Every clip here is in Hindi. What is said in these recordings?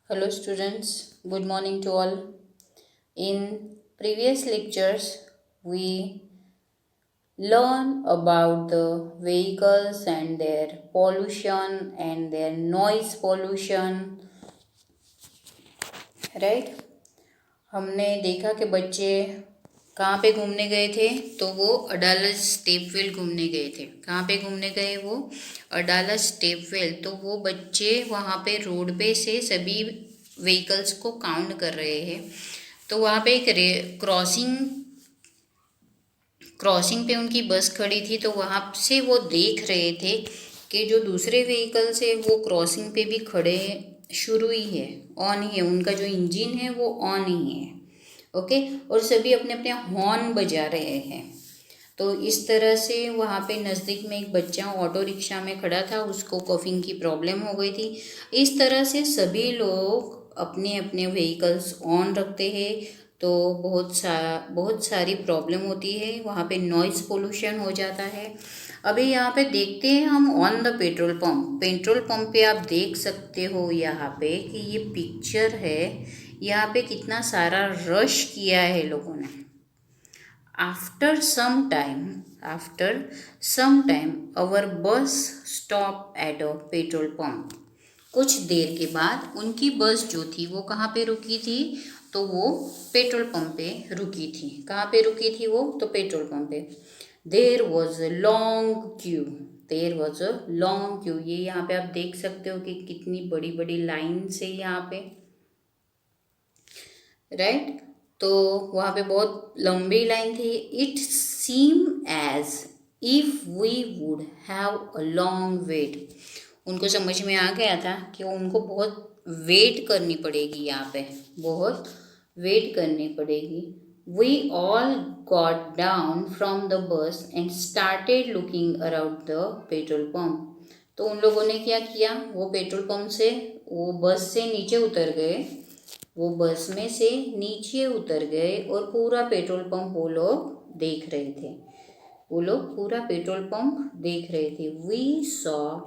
Hello students, good morning to all. In previous lectures, we learn about the vehicles and their pollution and their noise pollution, right? हमने देखा कि बच्चे कहाँ पे घूमने गए थे, तो वो अडालज स्टेपवेल घूमने गए थे। कहाँ पे घूमने गए वो? अडालज स्टेपवेल। तो वो बच्चे वहाँ पे रोड पे से सभी व्हीकल्स को काउंट कर रहे हैं। तो वहाँ पे एक क्रॉसिंग पे उनकी बस खड़ी थी, तो वहाँ से वो देख रहे थे कि जो दूसरे व्हीकल्स है वो क्रॉसिंग पे भी खड़े शुरू ही है, ऑन ही है, उनका जो इंजन है वो ऑन ही है। ओके, और सभी अपने अपने हॉर्न बजा रहे हैं। तो इस तरह से वहाँ पे नज़दीक में एक बच्चा ऑटो रिक्शा में खड़ा था, उसको कॉफिंग की प्रॉब्लम हो गई थी। इस तरह से सभी लोग अपने अपने व्हीकल्स ऑन रखते हैं, तो बहुत सारी प्रॉब्लम होती है, वहाँ पे नॉइज़ पोल्यूशन हो जाता है। अभी यहाँ पे देखते हैं हम ऑन द पेट्रोल पंप पे आप देख सकते हो यहाँ पे कि ये पिक्चर है, यहाँ पे कितना सारा रश किया है लोगों ने। After some time our bus stop at a petrol pump. कुछ देर के बाद उनकी बस जो थी वो कहाँ पे रुकी थी? तो वो पेट्रोल पंप पे रुकी थी। कहाँ पे रुकी थी वो? तो पेट्रोल पंप पे। There was a long Q. ये यहाँ पे आप देख सकते हो कि कितनी बड़ी बड़ी लाइन से यहाँ पे, राइट? तो वहाँ पे बहुत लंबी लाइन थी। It seem as if we would have a long wait. उनको समझ में आ गया था कि उनको बहुत वेट करनी पड़ेगी, यहाँ पे बहुत वेट करनी पड़ेगी। We all got down from the bus and started looking around the petrol pump. तो उन लोगों ने क्या किया? वो पेट्रोल पंप से, वो बस से नीचे उतर गए, वो बस में से नीचे उतर गए और पूरा पेट्रोल पंप वो लोग देख रहे थे। वो लोग पूरा पेट्रोल पंप देख रहे थे। We saw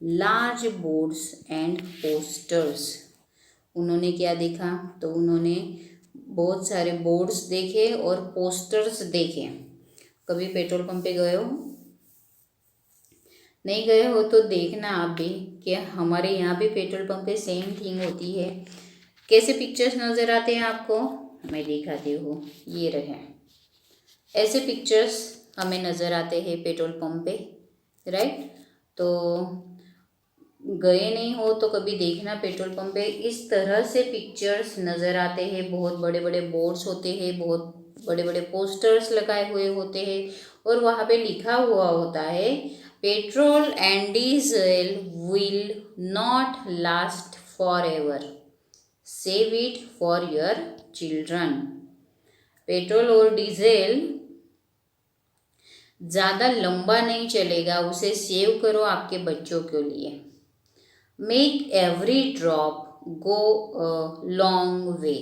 large boards and posters. उन्होंने क्या देखा? तो उन्होंने बहुत सारे बोर्ड्स देखे और पोस्टर्स देखे। कभी पेट्रोल पंप पे गए हो? नहीं गए हो तो देखना आप भी, कि हमारे यहाँ भी पेट्रोल पंप पे सेम थिंग होती है। कैसे पिक्चर्स नज़र आते हैं आपको? मैं दिखाती हूँ, ये रहे। ऐसे पिक्चर्स हमें नज़र आते हैं पेट्रोल पंप पे, राइट? तो गए नहीं हो तो कभी देखना, पेट्रोल पंप पे इस तरह से पिक्चर्स नज़र आते हैं। बहुत बड़े बड़े बोर्ड्स होते हैं, बहुत बड़े बड़े पोस्टर्स लगाए हुए होते हैं, और वहाँ पे लिखा हुआ होता है petrol and diesel will not last for ever, save it for your children. Petrol और डीजल ज़्यादा लंबा नहीं चलेगा, उसे सेव करो आपके बच्चों के लिए। Make every drop go a long way.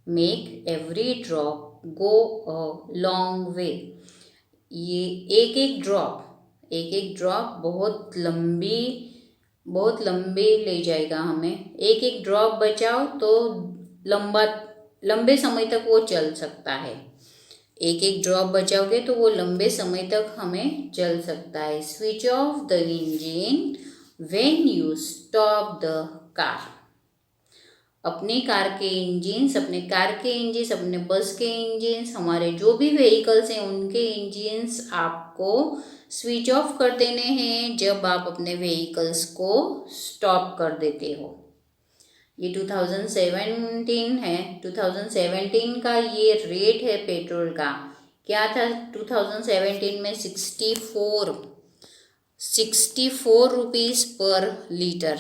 Make every drop go a long way. ये एक एक ड्रॉप बहुत लंबी ले जाएगा हमें। एक एक ड्रॉप बचाओ तो लंबे समय तक वो चल सकता है। एक एक ड्रॉप बचाओगे तो वो लंबे समय तक हमें चल सकता है। Switch off the engine when you stop the car. अपने कार के इंजन्स, अपने बस के इंजन्स, हमारे जो भी व्हीकल्स हैं उनके इंजन्स आपको स्विच ऑफ कर देने हैं जब आप अपने व्हीकल्स को स्टॉप कर देते हो। ये 2017 है, 2017 का ये रेट है पेट्रोल का। क्या था 2017 में? 64 रुपीज़ पर लीटर,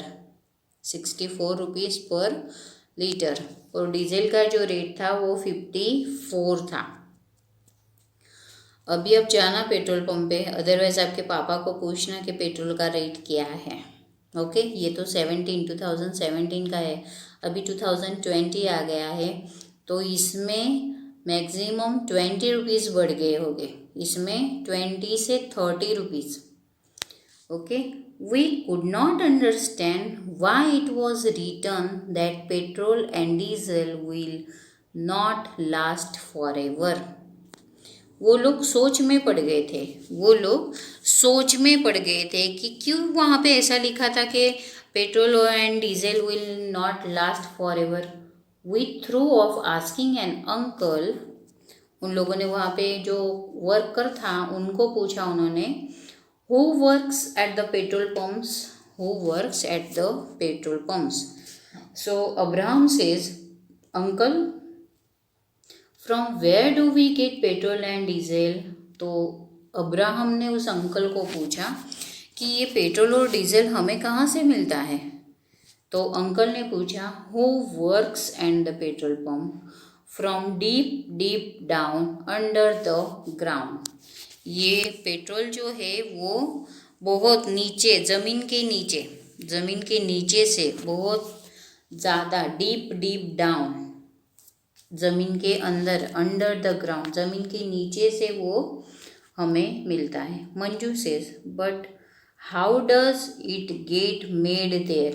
64 रुपीज़ पर लीटर। और डीजल का जो रेट था वो 54 था। अभी आप जाना पेट्रोल पंप पे, अदरवाइज़ आपके पापा को पूछना कि पेट्रोल का रेट क्या है। ओके, ये तो 2017 का है। अभी 2020 आ गया है, तो इसमें मैक्सिमम 20 रुपीज़ बढ़ गए होंगे। इसमें 20 से 30 rupees Okay, we could not understand why it was written that petrol and diesel will not last forever. वो लोग सोच में पड़ गए थे, वो लोग सोच में पड़ गए थे कि क्यों वहाँ पे ऐसा लिखा था कि petrol and diesel will not last for ever. With through of asking an uncle, उन लोगों ने वहाँ पे जो वर्कर था उनको पूछा उन्होंने, who works at the petrol pumps, who works at the petrol pumps. So Abraham says, uncle from where do we get petrol and diesel. तो अब्राहम ने उस अंकल को पूछा कि ये पेट्रोल और डीजल हमें कहाँ से मिलता है. तो अंकल ने पूछा, who works and the petrol pump from deep deep down under the ground. ये पेट्रोल जो है वो बहुत नीचे, ज़मीन के नीचे से बहुत ज़्यादा डीप डीप डाउन, ज़मीन के अंदर, अंडर द ग्राउंड, ज़मीन के नीचे से वो हमें मिलता है. Manju says, but how does it get made there.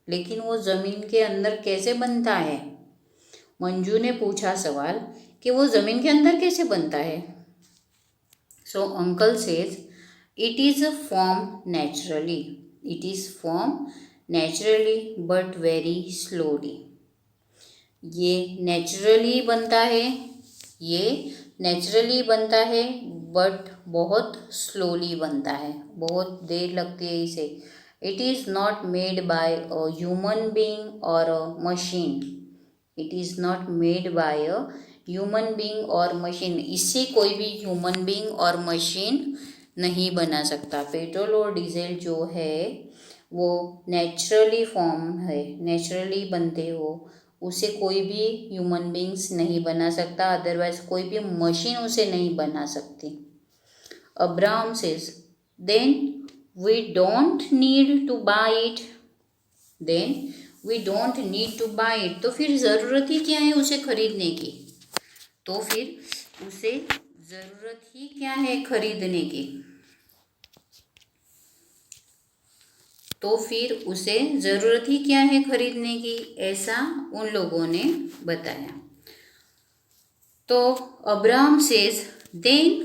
लेकिन वो ज़मीन के अंदर कैसे बनता है. मंजू ने पूछा सवाल कि वो ज़मीन के अंदर कैसे बनता है. So uncle says, it is form naturally, it is form naturally but very slowly. ये नेचुरली बनता है, ये नेचुरली बनता है बट बहुत स्लोली बनता है, बहुत देर लगती है इसे. It is not made by a human being or a machine. It is not made by a human being or machine. इससे कोई भी ह्यूमन बीइंग और मशीन नहीं बना सकता. पेट्रोल और डीजल जो है वो नेचुरली फॉर्म है, नेचुरली बनते हो, उसे कोई भी ह्यूमन बींग्स नहीं बना सकता, अदरवाइज कोई भी मशीन उसे नहीं बना सकती. Abraham says, then we don't need to buy it. Then we don't need to buy it. तो फिर ज़रूरत ही क्या है उसे खरीदने की. तो फिर उसे ज़रूरत ही क्या है खरीदने की. तो फिर उसे ज़रूरत ही क्या है खरीदने की, ऐसा उन लोगों ने बताया. तो Abraham says, then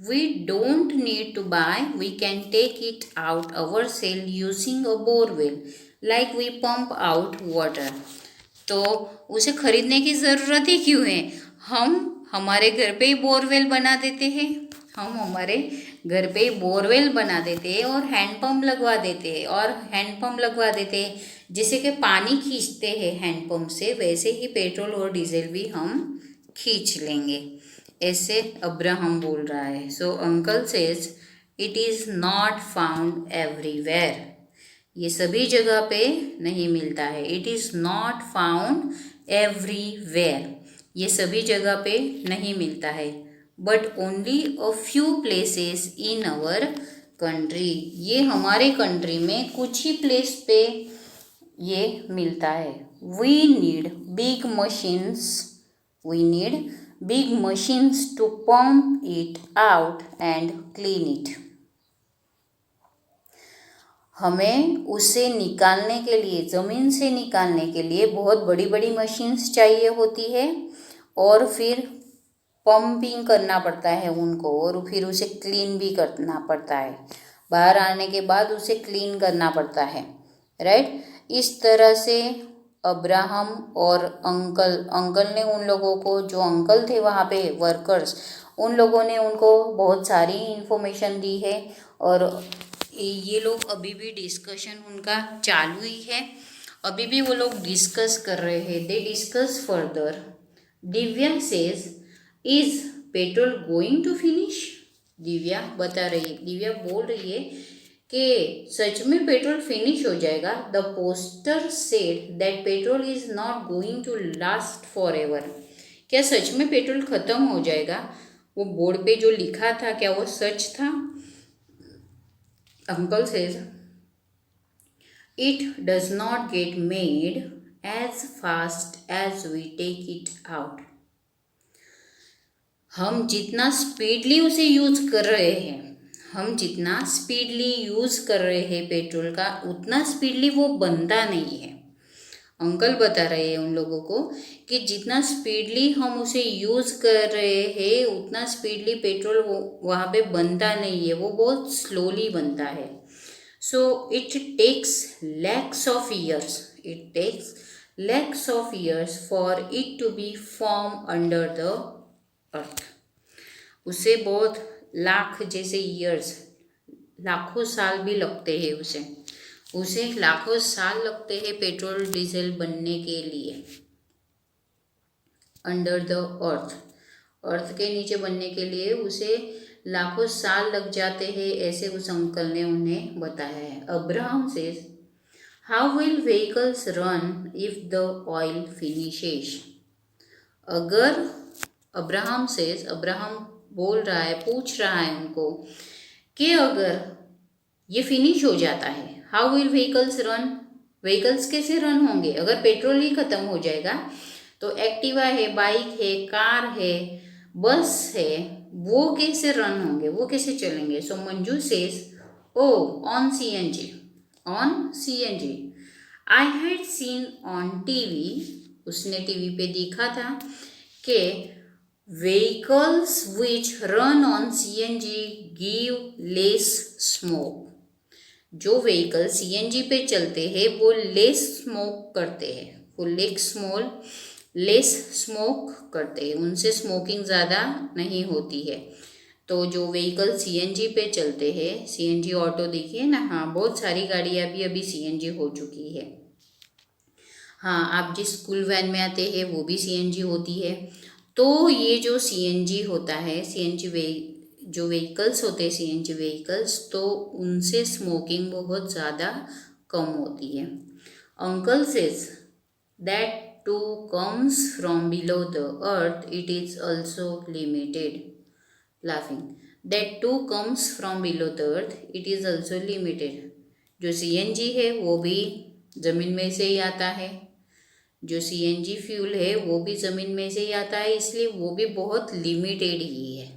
we don't need to buy, we can take it out ourselves using a borewell like we pump out water. तो उसे खरीदने की ज़रूरत ही क्यों है. हम हमारे घर पे ही बोरवेल बना देते हैं, हम हमारे घर पे ही बोरवेल बना देते हैं और हैंडपम्प लगवा देते हैं, और हैंडपम्प लगवा देते हैं जिससे कि पानी खींचते हैं हैंडपम्प से, वैसे ही पेट्रोल और डीजल भी हम खींच लेंगे. ऐसे अब्राहम बोल रहा है. So uncle says, it is not found everywhere. ये सभी जगह पे नहीं मिलता है. It is not found everywhere. ये सभी जगह पे नहीं मिलता है. But only a few places in our country. ये हमारे कंट्री में कुछ ही प्लेस पे ये मिलता है. We need big machines, we need big machines to pump it out and clean it. हमें उसे निकालने के लिए, ज़मीन से निकालने के लिए बहुत बड़ी बड़ी मशीन्स चाहिए होती है, और फिर पंपिंग करना पड़ता है उनको, और फिर उसे क्लीन भी करना पड़ता है. बाहर आने के बाद उसे क्लीन करना पड़ता है, राइट. इस तरह से अब्राहम और अंकल ने उन लोगों को, जो अंकल थे वहाँ पे वर्कर्स, उन लोगों ने उनको बहुत सारी इन्फॉर्मेशन दी है. और ये लोग अभी भी डिस्कशन उनका चालू ही है, अभी भी वो लोग डिस्कस कर रहे हैं. They discuss further. Divya says, is petrol going to finish. Divya बता रही है, दिव्या बोल रही है कि सच में पेट्रोल फिनिश हो जाएगा. The poster said that petrol is not going to last forever. क्या सच में पेट्रोल ख़त्म हो जाएगा. वो बोर्ड पे जो लिखा था क्या वो सच था. Uncle says, it does not get made as fast as we take it out. हम जितना स्पीडली उसे यूज कर रहे हैं, हम जितना स्पीडली यूज़ कर रहे हैं पेट्रोल का उतना स्पीडली वो बनता नहीं है। अंकल बता रहे हैं उन लोगों को कि जितना स्पीडली हम उसे यूज़ कर रहे हैं उतना स्पीडली पेट्रोल वहाँ पे बनता नहीं है, वो बहुत स्लोली बनता है। So it takes lakhs of years, it takes lakhs of years for it to be form under the earth. उसे बहुत लाख जैसे ईयर्स, लाखों साल भी लगते हैं उसे लाखों साल लगते हैं पेट्रोल डीजल बनने के लिए। अंडर द अर्थ, अर्थ के नीचे बनने के लिए उसे लाखों साल लग जाते हैं, ऐसे उस अंकल ने उन्हें बताया है। Abraham says how will vehicles run if the oil finishes. अगर अब्राहम सेज, अब्राहम बोल रहा है, पूछ रहा है उनको कि अगर ये फिनिश हो जाता है, how will vehicles run, vehicles कैसे रन होंगे अगर पेट्रोल ही खत्म हो जाएगा। तो एक्टिवा है, बाइक है, कार है, बस है, वो कैसे रन होंगे, वो कैसे चलेंगे। So Manju says oh on CNG, on CNG. I had seen on TV, उसने टीवी पे देखा था कि vehicles which run on CNG give less smoke। जो व्हीकल सीएनजी पे चलते हैं वो लेस स्मोक करते हैं, वो लेस स्मोक करते हैं, उनसे स्मोकिंग ज़्यादा नहीं होती है। तो जो व्हीकल सीएनजी पे चलते हैं, सीएनजी ऑटो देखिए ना, हाँ बहुत सारी गाड़ियाँ भी अभी सीएनजी हो चुकी है। हाँ, आप जिस स्कूल वैन में आते हैं वो भी सीएनजी होती है। तो ये जो सीएनजी होता है, जो व्हीकल्स होते हैं सीएनजी व्हीकल्स, तो उनसे स्मोकिंग बहुत ज़्यादा कम होती है। Uncle says that too comes from below the earth, it is also limited. Laughing, that too comes from below the earth, it is also limited. जो सीएनजी है वो भी ज़मीन में से ही आता है, जो सीएनजी फ्यूल है वो भी ज़मीन में से ही आता है, इसलिए वो भी बहुत लिमिटेड ही है,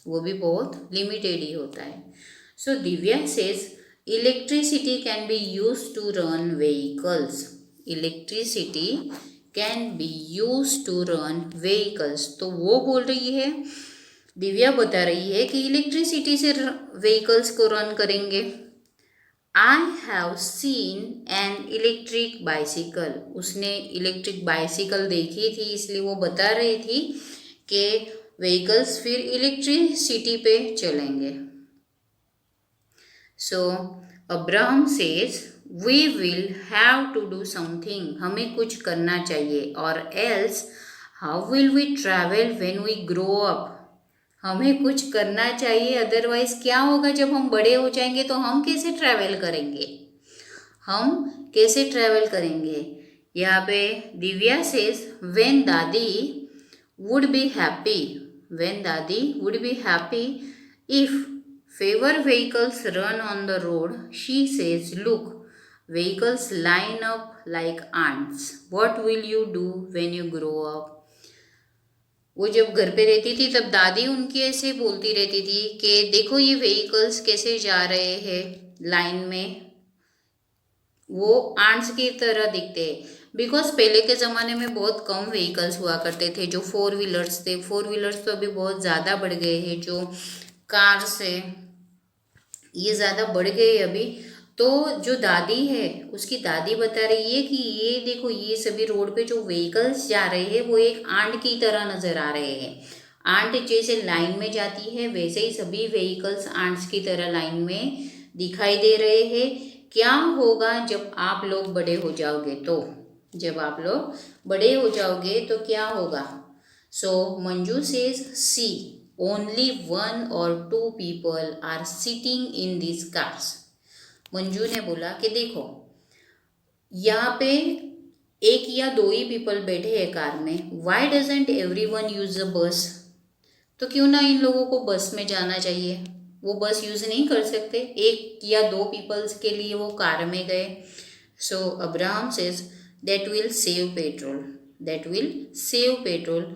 वो भी बहुत लिमिटेड ही होता है। So Divya says electricity can be use to run vehicles, electricity can be use to run vehicles. तो वो बोल रही है, दिव्या बता रही है कि इलेक्ट्रिसिटी से व्हीकल्स को रन करेंगे। I have seen an electric bicycle, उसने इलेक्ट्रिक बाइसिकल देखी थी, इसलिए वो बता रही थी कि व्हीकल्स फिर इलेक्ट्रिसिटी पे चलेंगे। So Abraham says we will have to do something, हमें कुछ करना चाहिए, or else how will we travel when we grow up, हमें कुछ करना चाहिए, अदरवाइज क्या होगा जब हम बड़े हो जाएंगे, तो हम कैसे ट्रैवल करेंगे, हम कैसे ट्रैवल करेंगे। यहाँ पे Divya says when Dadi would be happy, when Dadi would be happy if fewer vehicles run on the road, she says look vehicles line up like ants, what will you do when you grow up. वो जब घर पे रहती थी तब दादी उनकी ऐसे बोलती रहती थी कि देखो ये व्हीकल्स कैसे जा रहे हैं लाइन में, वो आंट्स की तरह दिखते हैं। बिकॉज पहले के ज़माने में बहुत कम व्हीकल्स हुआ करते थे, जो 4 व्हीलर्स थे, 4 व्हीलर्स तो अभी बहुत ज़्यादा बढ़ गए हैं, जो कार्स है ये ज़्यादा बढ़ गए अभी। तो जो दादी है उसकी दादी बता रही है कि ये देखो ये सभी रोड पे जो व्हीकल्स जा रहे हैं वो एक आंट की तरह नज़र आ रहे हैं, आंट जैसे लाइन में जाती है वैसे ही सभी व्हीकल्स आंट्स की तरह लाइन में दिखाई दे रहे हैं। क्या होगा जब आप लोग बड़े हो जाओगे, तो जब आप लोग बड़े हो जाओगे तो क्या होगा। So Manju says see only 1 or 2 people are sitting in these cars। Manju ने बोला कि देखो यहाँ पे 1 या 2 ही पीपल बैठे हैं कार में, why doesn't everyone use a बस, तो क्यों ना इन लोगों को बस में जाना चाहिए, वो बस यूज़ नहीं कर सकते, 1 या 2 पीपल्स के लिए वो कार में गए। So Abraham says that will save petrol, that will save petrol,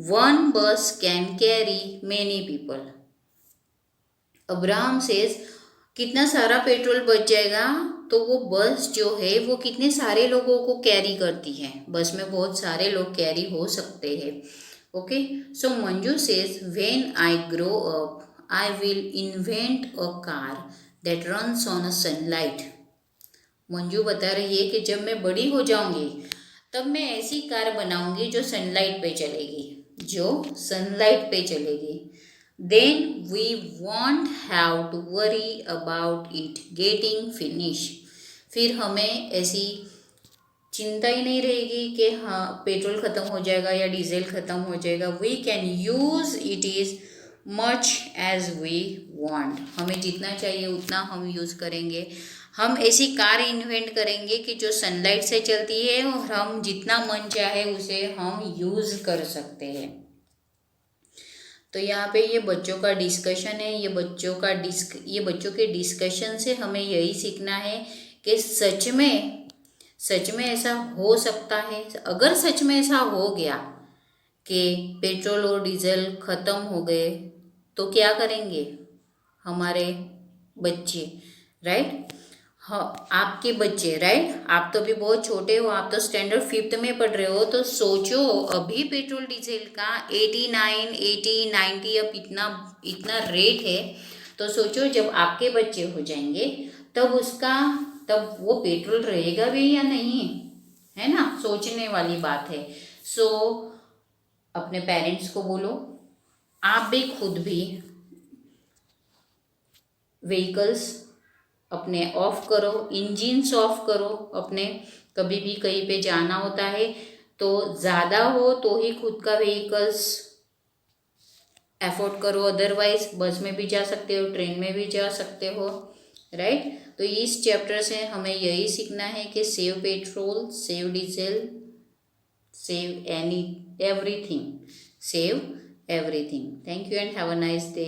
1 bus can carry many people। Abraham says कितना सारा पेट्रोल बच जाएगा, तो वो बस जो है वो कितने सारे लोगों को कैरी करती है, बस में बहुत सारे लोग कैरी हो सकते हैं। Okay, so Manju says when I grow up I will invent a car that runs on a sunlight. Manju बता रही है कि जब मैं बड़ी हो जाऊंगी तब मैं ऐसी कार बनाऊंगी जो सनलाइट पे चलेगी, जो सनलाइट पे चलेगी। Then we won't have to worry about it getting finish. फिर हमें ऐसी चिंता ही नहीं रहेगी कि हाँ पेट्रोल ख़त्म हो जाएगा या डीजल ख़त्म हो जाएगा। We can use it is much as we want. हमें जितना चाहिए उतना हम यूज़ करेंगे। हम ऐसी कार इन्वेंट करेंगे कि जो सनलाइट से चलती है और हम जितना मन चाहे उसे हम यूज़ कर सकते हैं। तो यहाँ पे ये बच्चों का डिस्कशन है, ये बच्चों के डिस्कशन से हमें यही सीखना है कि सच में ऐसा हो सकता है। अगर सच में ऐसा हो गया कि पेट्रोल और डीजल ख़त्म हो गए तो क्या करेंगे हमारे बच्चे, राइट? हाँ, आपके बच्चे, राइट? आप तो अभी बहुत छोटे हो, आप तो स्टैंडर्ड 5th में पढ़ रहे हो। तो सोचो अभी पेट्रोल डीजल का 89, 80, 90 अब इतना रेट है। तो सोचो जब आपके बच्चे हो जाएंगे तब वो पेट्रोल रहेगा भी या नहीं, है ना? सोचने वाली बात है। सो अपने पेरेंट्स को बोलो, आप भी खुद भी व्हीकल्स अपने ऑफ करो, इंजिन्स ऑफ करो अपने। कभी भी कहीं पे जाना होता है तो ज़्यादा हो तो ही खुद का व्हीकल्स अफोर्ड करो, अदरवाइज बस में भी जा सकते हो, ट्रेन में भी जा सकते हो, राइट? तो इस चैप्टर से हमें यही सीखना है कि save petrol, save diesel, save everything, save everything. Thank you and have a nice day.